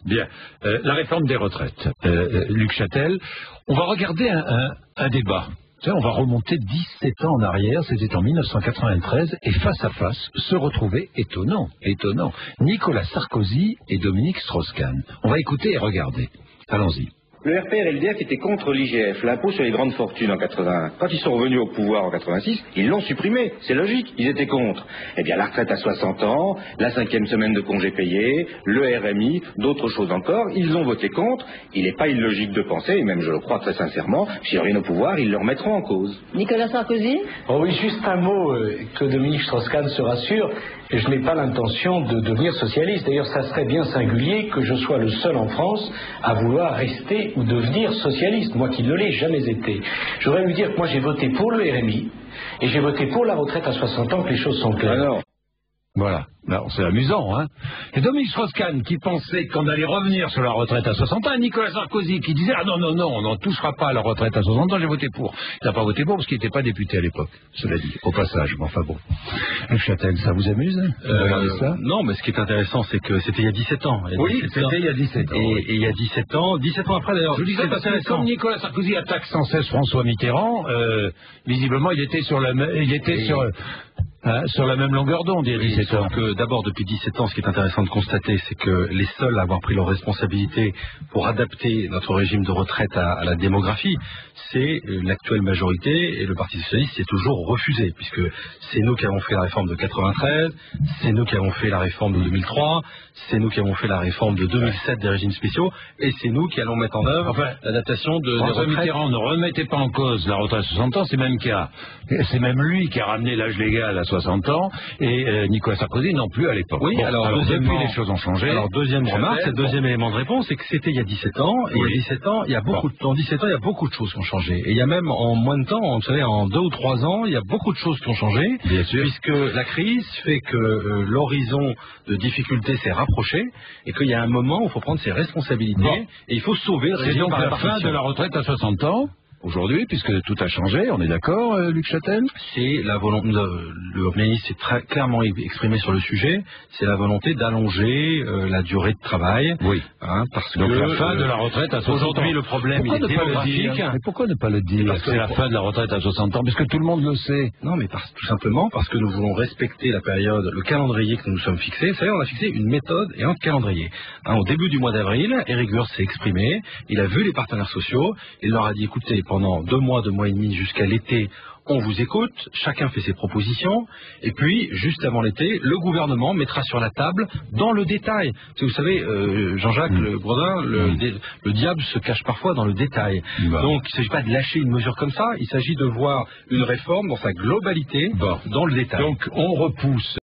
Bien. La réforme des retraites. Luc Châtel, on va regarder un débat. On va remonter 17 ans en arrière, c'était en 1993, et face à face se retrouvaient, étonnant, Nicolas Sarkozy et Dominique Strauss-Kahn. On va écouter et regarder. Allons-y. Le RPR et le DF étaient contre l'IGF, l'impôt sur les grandes fortunes en 81. Quand ils sont revenus au pouvoir en 86, ils l'ont supprimé. C'est logique, ils étaient contre. Eh bien, la retraite à 60 ans, la 5e semaine de congé payé, le RMI, d'autres choses encore, ils ont voté contre. Il n'est pas illogique de penser, et même je le crois très sincèrement, s'ils reviennent au pouvoir, ils le remettront en cause. Nicolas Sarkozy ? Oh oui, juste un mot, que Dominique Strauss-Kahn se rassure. Je n'ai pas l'intention de devenir socialiste. D'ailleurs, ça serait bien singulier que je sois le seul en France à vouloir rester ou devenir socialiste, moi qui ne l'ai jamais été. Je voudrais lui dire que moi j'ai voté pour le RMI et j'ai voté pour la retraite à 60 ans, que les choses sont claires. Alors, voilà. Alors, c'est amusant, hein. Et Dominique Strauss-Kahn qui pensait qu'on allait revenir sur la retraite à 60 ans, et Nicolas Sarkozy qui disait « Ah non, on n'en touchera pas à la retraite à 60 ans, j'ai voté pour ». Il n'a pas voté pour parce qu'il n'était pas député à l'époque, cela dit, au passage, mais enfin bon. Luc Châtel, ça vous amuse regardez ça? Non, mais ce qui est intéressant, c'est que c'était il y a 17 ans. Oui, c'était il y a 17 ans. Et il y a 17 ans après d'ailleurs. Je vous disais parce que comme Nicolas Sarkozy attaque sans cesse François Mitterrand, visiblement il était sur la même longueur d'onde il y a 17 ans. D'abord, depuis 17 ans, ce qui est intéressant de constater, c'est que les seuls à avoir pris leurs responsabilités pour adapter notre régime de retraite à la démographie, c'est l'actuelle majorité, et le Parti socialiste s'y est toujours refusé, puisque c'est nous qui avons fait la réforme de 93, c'est nous qui avons fait la réforme de 2003, c'est nous qui avons fait la réforme de 2007 des régimes spéciaux, et c'est nous qui allons mettre en œuvre l'adaptation des retraites. François Mitterrand ne remettait pas en cause la retraite à 60 ans, c'est même lui qui a ramené l'âge légal à 60 ans, et Nicolas Sarkozy non plus à l'époque. Oui, alors depuis les choses ont changé. Alors deuxième remarque, c'est le deuxième élément de réponse, c'est que c'était il y a 17 ans, et il y a 17 ans, il y a beaucoup de choses qui ont changé. Et il y a même en moins de temps, vous savez, en 2 ou 3 ans, il y a beaucoup de choses qui ont changé, bien sûr, puisque la crise fait que l'horizon de difficulté s'est rapproché, et qu'il y a un moment où il faut prendre ses responsabilités, et il faut sauver le régime par la fin de la retraite à 60 ans. Aujourd'hui, puisque tout a changé, on est d'accord, Luc Châtel? C'est la volonté, le ministre s'est très clairement exprimé sur le sujet, c'est la volonté d'allonger la durée de travail. Oui. Parce donc que la fin de la retraite à 60 ans. Aujourd'hui, le problème il est démographique. Mais pourquoi ne pas le dire? Parce que c'est la fin de la retraite à 60 ans, puisque tout le monde le sait. Non, mais tout simplement parce que nous voulons respecter la période, le calendrier que nous nous sommes fixés. Vous savez, on a fixé une méthode et un calendrier. Au début du mois d'avril, Éric Woerth s'est exprimé, il a vu les partenaires sociaux, il leur a dit, écoutez, pendant 2 mois et demi jusqu'à l'été, on vous écoute, chacun fait ses propositions, et puis, juste avant l'été, le gouvernement mettra sur la table dans le détail. Parce que vous savez, Jean-Jacques Le Bredin, le diable se cache parfois dans le détail. Donc, il ne s'agit pas de lâcher une mesure comme ça, il s'agit de voir une réforme dans sa globalité, dans le détail. Donc, on repousse